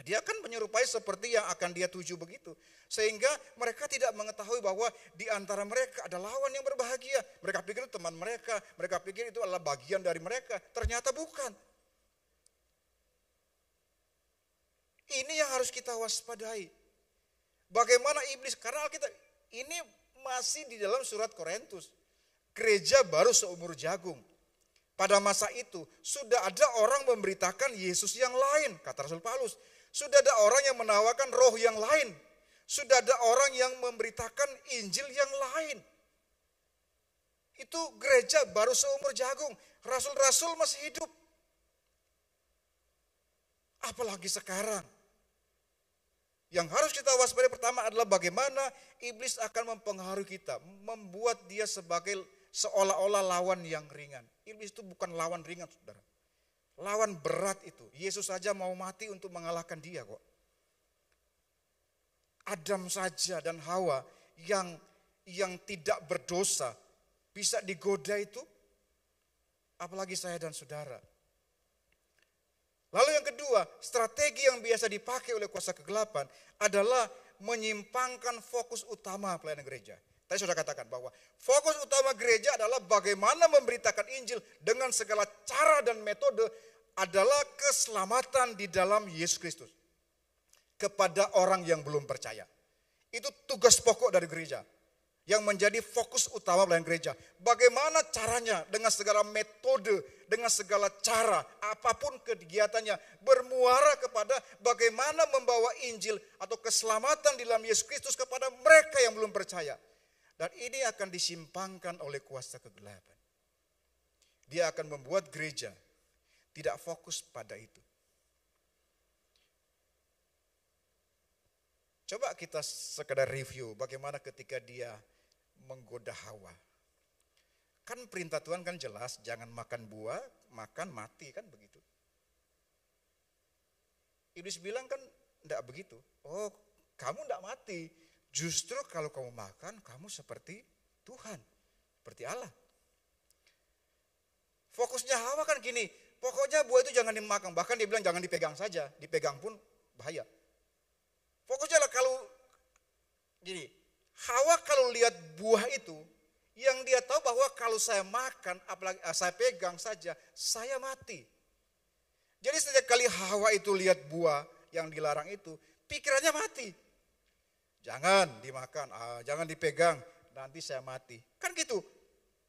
Speaker 5: dia akan menyerupai seperti yang akan dia tuju begitu. Sehingga mereka tidak mengetahui bahwa di antara mereka ada lawan yang berbahagia. Mereka pikir itu teman mereka pikir itu adalah bagian dari mereka. Ternyata bukan. Ini yang harus kita waspadai. Bagaimana iblis, karena kita ini masih di dalam surat Korintus. Gereja baru seumur jagung. Pada masa itu sudah ada orang memberitakan Yesus yang lain, kata Rasul Paulus. Sudah ada orang yang menawarkan roh yang lain. Sudah ada orang yang memberitakan Injil yang lain. Itu gereja baru seumur jagung. Rasul-rasul masih hidup. Apalagi sekarang. Yang harus kita waspadai pertama adalah bagaimana iblis akan mempengaruhi kita. Membuat dia sebagai seolah-olah lawan yang ringan. Iblis itu bukan lawan ringan, saudara. Lawan berat itu. Yesus saja mau mati untuk mengalahkan dia kok. Adam saja dan Hawa yang tidak berdosa bisa digoda itu. Apalagi saya dan saudara. Lalu yang kedua, strategi yang biasa dipakai oleh kuasa kegelapan adalah menyimpangkan fokus utama pelayanan gereja. Tadi sudah katakan bahwa fokus utama gereja adalah bagaimana memberitakan Injil dengan segala cara dan metode adalah keselamatan di dalam Yesus Kristus. Kepada orang yang belum percaya. Itu tugas pokok dari gereja. Yang menjadi fokus utama pelayanan gereja. Bagaimana caranya dengan segala metode, dengan segala cara, apapun kegiatannya, bermuara kepada bagaimana membawa Injil atau keselamatan di dalam Yesus Kristus kepada mereka yang belum percaya. Dan ini akan disimpangkan oleh kuasa kegelapan. Dia akan membuat gereja tidak fokus pada itu. Coba kita sekedar review bagaimana ketika dia menggoda Hawa. Kan perintah Tuhan kan jelas, jangan makan buah, makan mati, kan begitu. Iblis bilang kan enggak begitu. Oh, kamu enggak mati. Justru kalau kamu makan, kamu seperti Tuhan, seperti Allah. Fokusnya Hawa kan gini, pokoknya buah itu jangan dimakan. Bahkan dia bilang jangan dipegang saja, dipegang pun bahaya. Fokusnya lah kalau gini, Hawa kalau lihat buah itu, yang dia tahu bahwa kalau saya makan, apalagi saya pegang saja, saya mati. Jadi setiap kali Hawa itu lihat buah yang dilarang itu, pikirannya mati. Jangan dimakan, jangan dipegang, nanti saya mati. Kan gitu.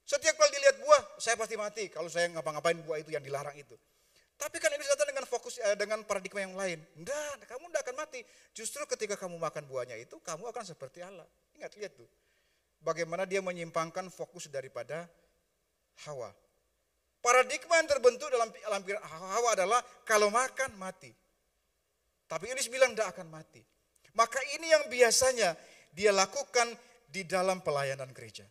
Speaker 5: Setiap kali dilihat buah, saya pasti mati kalau saya ngapa-ngapain buah itu yang dilarang itu. Tapi kan ini datang dengan fokus, dengan paradigma yang lain. Enggak, kamu enggak akan mati. Justru ketika kamu makan buahnya itu, kamu akan seperti Allah. Ingat, lihat tuh. Bagaimana dia menyimpangkan fokus daripada Hawa. Paradigma yang terbentuk dalam pikiran Hawa adalah kalau makan mati. Tapi Iblis bilang enggak akan mati. Maka ini yang biasanya dia lakukan di dalam pelayanan gereja.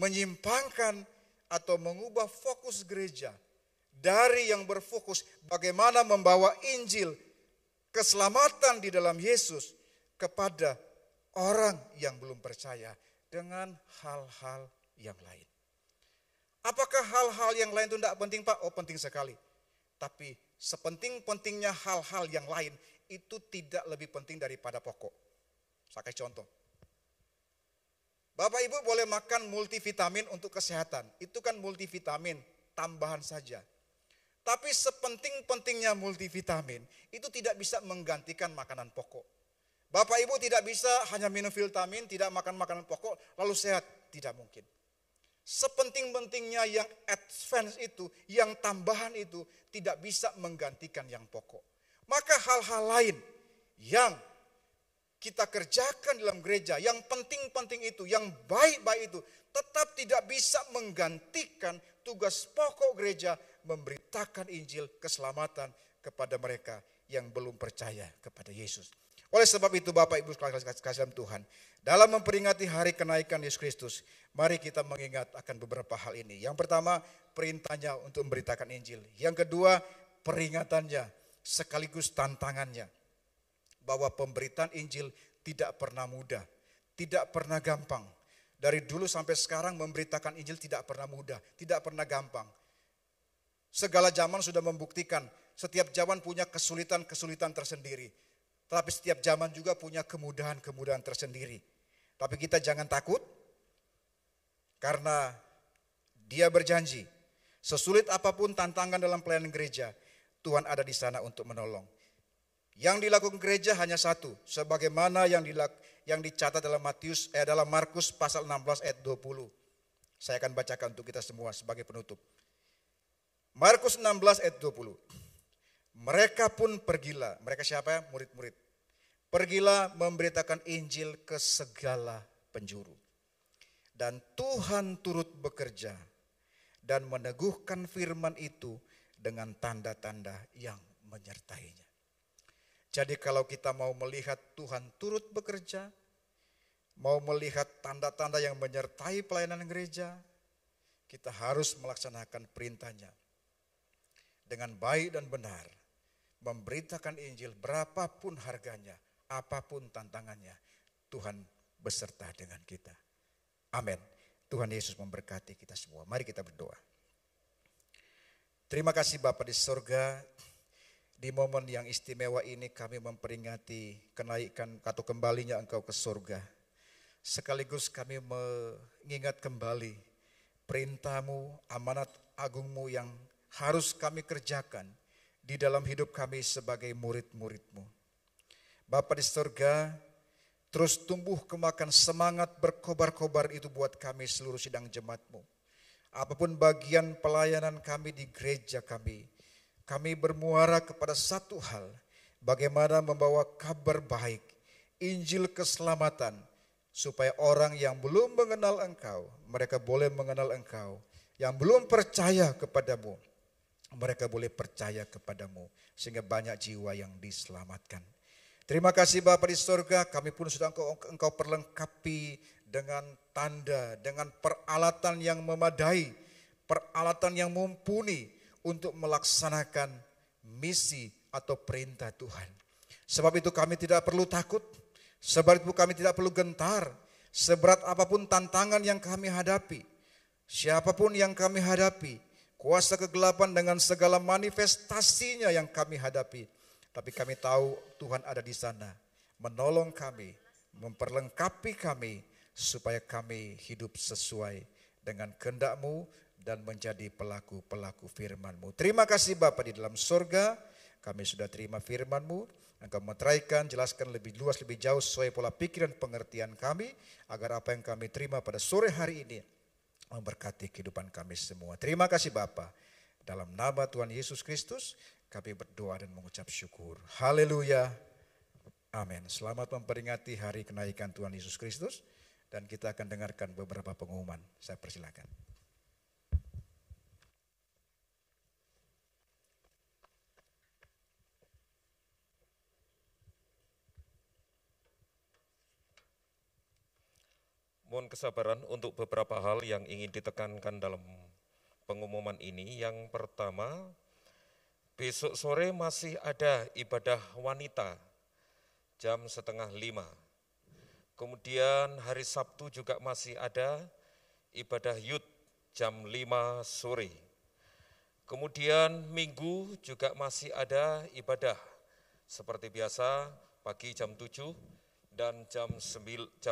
Speaker 5: Menyimpangkan atau mengubah fokus gereja dari yang berfokus bagaimana membawa Injil, keselamatan di dalam Yesus kepada orang yang belum percaya dengan hal-hal yang lain. Apakah hal-hal yang lain itu tidak penting, Pak? Oh, penting sekali. Tapi sepenting-pentingnya hal-hal yang lain itu tidak lebih penting daripada pokok. Saya kasih contoh. Bapak Ibu boleh makan multivitamin untuk kesehatan. Itu kan multivitamin, tambahan saja. Tapi sepenting-pentingnya multivitamin, itu tidak bisa menggantikan makanan pokok. Bapak Ibu tidak bisa hanya minum vitamin, tidak makan makanan pokok, lalu sehat. Tidak mungkin. Sepenting-pentingnya yang advance itu, yang tambahan itu, tidak bisa menggantikan yang pokok. Maka hal-hal lain yang kita kerjakan dalam gereja, yang penting-penting itu, yang baik-baik itu, tetap tidak bisa menggantikan tugas pokok gereja, memberitakan Injil keselamatan kepada mereka yang belum percaya kepada Yesus. Oleh sebab itu Bapak Ibu kasih Tuhan, dalam memperingati hari kenaikan Yesus Kristus, mari kita mengingat akan beberapa hal ini. Yang pertama, perintahnya untuk memberitakan Injil. Yang kedua, peringatannya sekaligus tantangannya. Bahwa pemberitaan Injil tidak pernah mudah, tidak pernah gampang. Dari dulu sampai sekarang memberitakan Injil tidak pernah mudah, tidak pernah gampang. Segala zaman sudah membuktikan, setiap zaman punya kesulitan-kesulitan tersendiri. Tapi setiap zaman juga punya kemudahan-kemudahan tersendiri. Tapi kita jangan takut, karena Dia berjanji, sesulit apapun tantangan dalam pelayanan gereja, Tuhan ada di sana untuk menolong. Yang dilakukan gereja hanya satu, sebagaimana yang dicatat dalam dalam Markus pasal 16 ayat 20. Saya akan bacakan untuk kita semua sebagai penutup. Markus 16 ayat 20. Mereka pun pergilah, mereka siapa? Murid-murid. Pergilah memberitakan Injil ke segala penjuru. Dan Tuhan turut bekerja dan meneguhkan firman itu dengan tanda-tanda yang menyertainya. Jadi kalau kita mau melihat Tuhan turut bekerja, mau melihat tanda-tanda yang menyertai pelayanan gereja, kita harus melaksanakan perintahnya dengan baik dan benar. Memberitakan Injil berapapun harganya, apapun tantangannya, Tuhan beserta dengan kita. Amin. Tuhan Yesus memberkati kita semua. Mari kita berdoa. Terima kasih Bapa di sorga. Di momen yang istimewa ini kami memperingati kenaikan atau kembalinya Engkau ke surga. Sekaligus kami mengingat kembali perintah-Mu, amanat agung-Mu yang harus kami kerjakan di dalam hidup kami sebagai murid-murid-Mu. Bapa di surga, terus tumbuh kemakan semangat berkobar-kobar itu buat kami seluruh sidang jemaat-Mu. Apapun bagian pelayanan kami di gereja kami bermuara kepada satu hal, bagaimana membawa kabar baik, Injil keselamatan, supaya orang yang belum mengenal Engkau, mereka boleh mengenal Engkau. Yang belum percaya kepadamu, mereka boleh percaya kepadamu, sehingga banyak jiwa yang diselamatkan. Terima kasih Bapa di surga, kami pun sudah Engkau perlengkapi dengan tanda, dengan peralatan yang memadai, peralatan yang mumpuni, untuk melaksanakan misi atau perintah Tuhan. Sebab itu kami tidak perlu takut, sebab itu kami tidak perlu gentar, seberat apapun tantangan yang kami hadapi, siapapun yang kami hadapi, kuasa kegelapan dengan segala manifestasinya yang kami hadapi. Tapi kami tahu Tuhan ada di sana, menolong kami, memperlengkapi kami, supaya kami hidup sesuai dengan kehendak-Mu, dan menjadi pelaku-pelaku firman-Mu. Terima kasih Bapa di dalam surga, kami sudah terima firman-Mu. Engkau meteraikan, jelaskan lebih luas, lebih jauh sesuai pola pikir dan pengertian kami, agar apa yang kami terima pada sore hari ini memberkati kehidupan kami semua. Terima kasih Bapa. Dalam nama Tuhan Yesus Kristus kami berdoa dan mengucap syukur. Haleluya. Amin. Selamat memperingati hari kenaikan Tuhan Yesus Kristus, dan kita akan dengarkan beberapa pengumuman. Saya persilakan.
Speaker 6: Mohon kesabaran untuk beberapa hal yang ingin ditekankan dalam pengumuman ini. Yang pertama, besok sore masih ada ibadah wanita jam 4:30. Kemudian hari Sabtu juga masih ada ibadah youth jam 5 sore. Kemudian Minggu juga masih ada ibadah seperti biasa pagi jam 7 dan jam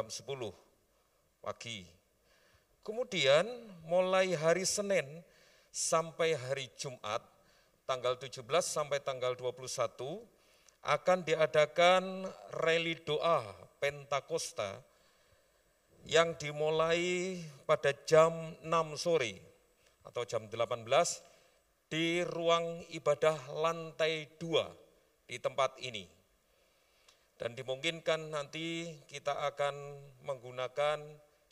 Speaker 6: 10 pagi. Kemudian mulai hari Senin sampai hari Jumat, tanggal 17 sampai tanggal 21, akan diadakan rally doa Pentakosta yang dimulai pada jam 6 sore atau jam 18 di ruang ibadah lantai 2 di tempat ini. Dan dimungkinkan nanti kita akan menggunakan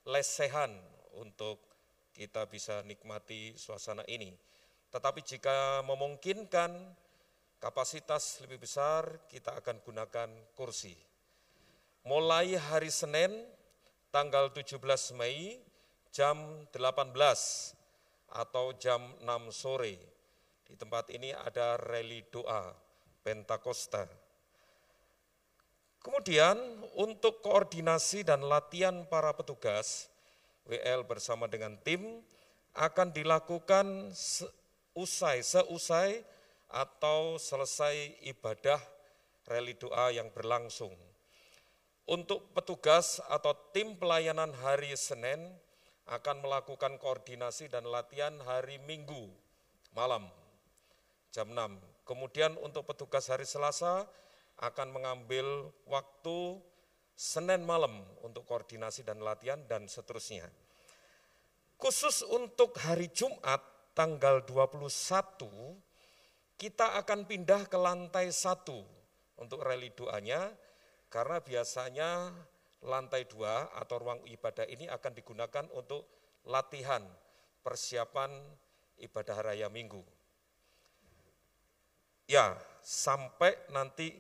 Speaker 6: lesehan untuk kita bisa nikmati suasana ini. Tetapi jika memungkinkan kapasitas lebih besar, kita akan gunakan kursi. Mulai hari Senin tanggal 17 Mei jam 18 atau jam 6 sore. Di tempat ini ada rally doa Pentakosta. Kemudian untuk koordinasi dan latihan para petugas, WL bersama dengan tim akan dilakukan seusai atau selesai ibadah rally doa yang berlangsung. Untuk petugas atau tim pelayanan hari Senin akan melakukan koordinasi dan latihan hari Minggu malam jam 6. Kemudian untuk petugas hari Selasa akan mengambil waktu Senin malam untuk koordinasi dan latihan dan seterusnya. Khusus untuk hari Jumat tanggal 21, kita akan pindah ke lantai 1 untuk rally doanya, karena biasanya lantai 2 atau ruang ibadah ini akan digunakan untuk latihan persiapan ibadah raya Minggu. Ya, sampai nanti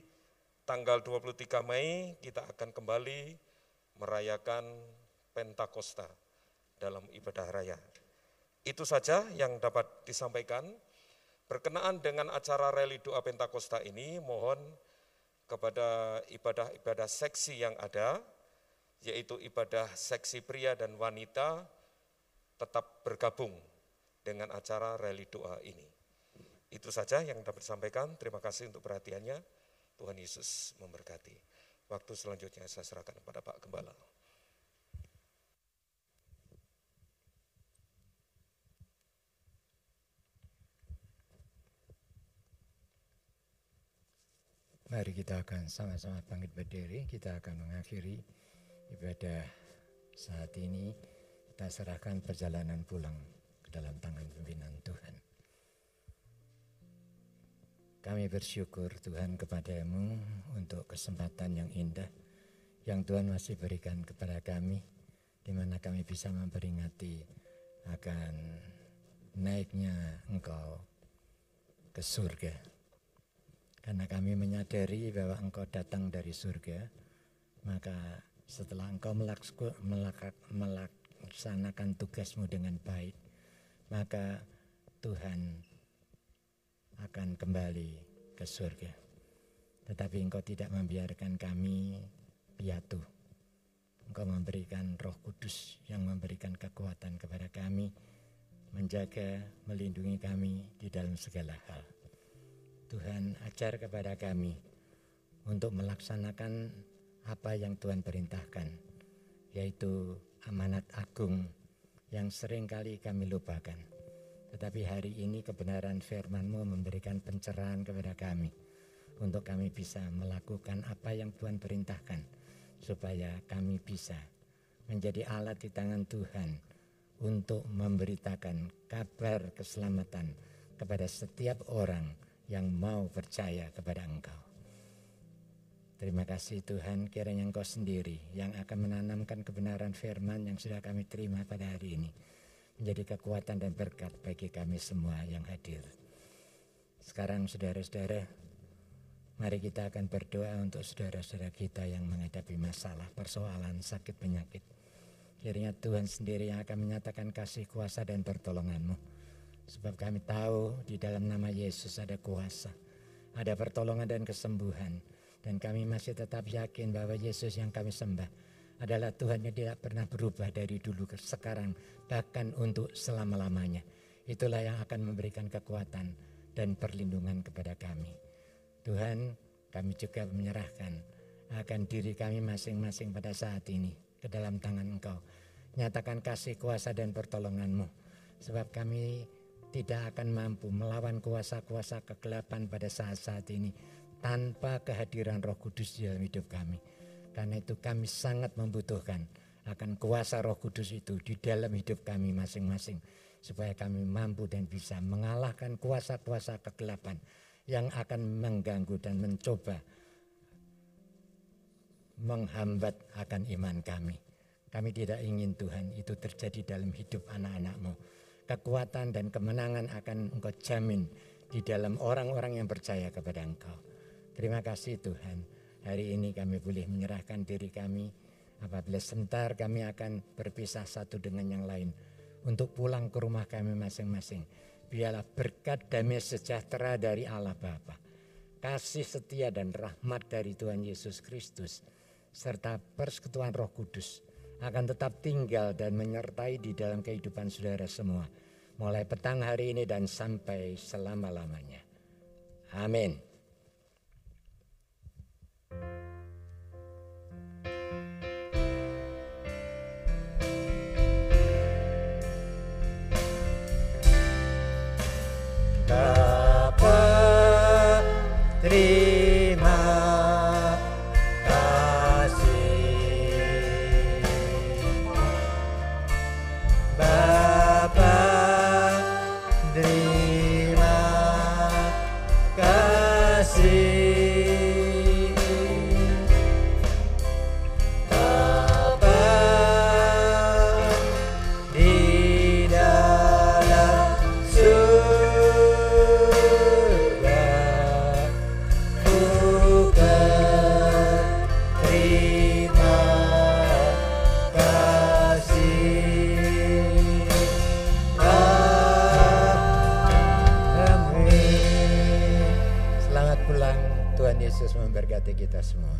Speaker 6: tanggal 23 Mei kita akan kembali merayakan Pentakosta dalam ibadah raya. Itu saja yang dapat disampaikan. Berkenaan dengan acara rally doa Pentakosta ini, mohon kepada ibadah-ibadah seksi yang ada, yaitu ibadah seksi pria dan wanita, tetap bergabung dengan acara rally doa ini. Itu saja yang dapat disampaikan. Terima kasih untuk perhatiannya. Tuhan Yesus memberkati. Waktu selanjutnya saya serahkan kepada Pak Gembala.
Speaker 2: Mari kita akan sama-sama bangkit berdiri, kita akan mengakhiri ibadah saat ini. Kita serahkan perjalanan pulang ke dalam tangan pimpinan Tuhan. Kami bersyukur Tuhan kepadamu untuk kesempatan yang indah yang Tuhan masih berikan kepada kami, di mana kami bisa memperingati akan naiknya Engkau ke surga. Karena kami menyadari bahwa Engkau datang dari surga, maka setelah Engkau melaksanakan tugasmu dengan baik, maka Tuhan akan kembali ke surga. Tetapi Engkau tidak membiarkan kami piatu. Engkau memberikan Roh Kudus yang memberikan kekuatan kepada kami, menjaga, melindungi kami di dalam segala hal. Tuhan, ajar kepada kami untuk melaksanakan apa yang Tuhan perintahkan, yaitu amanat agung yang seringkali kami lupakan. Tetapi hari ini kebenaran firman-Mu memberikan pencerahan kepada kami untuk kami bisa melakukan apa yang Tuhan perintahkan, supaya kami bisa menjadi alat di tangan Tuhan untuk memberitakan kabar keselamatan kepada setiap orang yang mau percaya kepada Engkau. Terima kasih Tuhan, kiranya Engkau sendiri yang akan menanamkan kebenaran firman yang sudah kami terima pada hari ini menjadi kekuatan dan berkat bagi kami semua yang hadir. Sekarang saudara-saudara, mari kita akan berdoa untuk saudara-saudara kita yang menghadapi masalah, persoalan, sakit, penyakit. Kiranya Tuhan sendiri yang akan menyatakan kasih, kuasa dan pertolongan-Mu. Sebab kami tahu di dalam nama Yesus ada kuasa, ada pertolongan dan kesembuhan. Dan kami masih tetap yakin bahwa Yesus yang kami sembah adalah Tuhan yang tidak pernah berubah dari dulu ke sekarang, bahkan untuk selama-lamanya. Itulah yang akan memberikan kekuatan dan perlindungan kepada kami. Tuhan, kami juga menyerahkan akan diri kami masing-masing pada saat ini ke dalam tangan Engkau. Nyatakan kasih, kuasa dan pertolongan-Mu, sebab kami tidak akan mampu melawan kuasa-kuasa kegelapan pada saat-saat ini tanpa kehadiran Roh Kudus di dalam hidup kami. Karena itu kami sangat membutuhkan akan kuasa Roh Kudus itu di dalam hidup kami masing-masing, supaya kami mampu dan bisa mengalahkan kuasa-kuasa kegelapan yang akan mengganggu dan mencoba menghambat akan iman kami. Kami tidak ingin Tuhan itu terjadi dalam hidup anak-anak-Mu. Kekuatan dan kemenangan akan Engkau jamin di dalam orang-orang yang percaya kepada Engkau. Terima kasih Tuhan. Hari ini kami boleh menyerahkan diri kami. Apabila sebentar kami akan berpisah satu dengan yang lain untuk pulang ke rumah kami masing-masing. Biarlah berkat damai sejahtera dari Allah Bapa, kasih setia dan rahmat dari Tuhan Yesus Kristus, serta persekutuan Roh Kudus akan tetap tinggal dan menyertai di dalam kehidupan saudara semua, mulai petang hari ini dan sampai selama-lamanya. Amin. Bapa, terima memberkati kita semua.